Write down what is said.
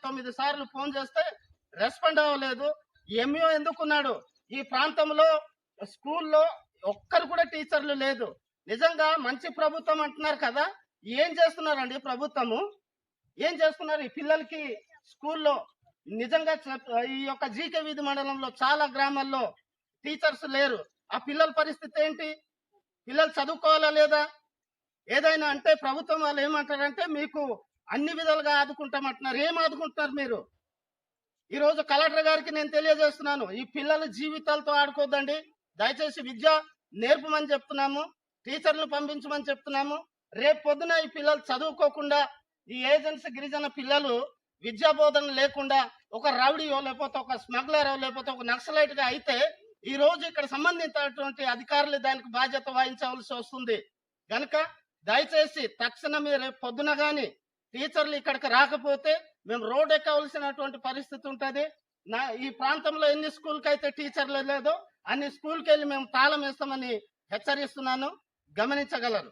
9 సార్లు ఫోన్ చేస్తే రెస్పాండ్ అవ్వలేదు. ఎంఈఓ ఎందుకున్నాడు? ఈ ప్రాంతంలో స్కూల్లో ఒక్కరు కూడా టీచర్లు లేదు. నిజంగా మంచి ప్రభుత్వం అంటున్నారు కదా, ఏం చేస్తున్నారండి ప్రభుత్వము? ఏం చేస్తున్నారు ఈ పిల్లలకి స్కూల్లో? నిజంగా ఈ యొక్క జీకే వీధి మండలంలో చాలా గ్రామాల్లో టీచర్స్ లేరు. ఆ పిల్లల పరిస్థితి ఏంటి? పిల్లలు చదువుకోవాలా లేదా? ఏదైనా అంటే ప్రభుత్వం వాళ్ళు ఏమంటారంటే మీకు అన్ని విధాలుగా ఆదుకుంటామంటున్నారు. ఏం ఆదుకుంటున్నారు మీరు? ఈ రోజు కలెక్టర్ గారికి నేను తెలియజేస్తున్నాను, ఈ పిల్లల జీవితాలతో ఆడుకోద్దండి. దయచేసి విద్య నేర్పమని చెప్తున్నాము, టీచర్లు పంపించమని చెప్తున్నాము. రేపు పొద్దున ఈ పిల్లలు చదువుకోకుండా ఈ ఏజెన్సీ గిరిజన పిల్లలు విద్యా బోధన లేకుండా ఒక రౌడీయో లేకపోతే ఒక స్మగ్లరో లేకపోతే ఒక నక్సలైట్ గా అయితే ఈ రోజు ఇక్కడ సంబంధించినటువంటి అధికారులు దానికి బాధ్యత వహించవలసి వస్తుంది. కనుక దయచేసి తక్షణమే రేపు పొద్దున గాని టీచర్లు ఇక్కడికి రాకపోతే మేము రోడ్ ఎక్కవలసినటువంటి పరిస్థితి ఉంటుంది. ఈ ప్రాంతంలో ఎన్ని స్కూల్కి అయితే టీచర్లు లేదో అన్ని స్కూల్కి వెళ్ళి మేము తాళం వేస్తామని హెచ్చరిస్తున్నాను, గమనించగలరు.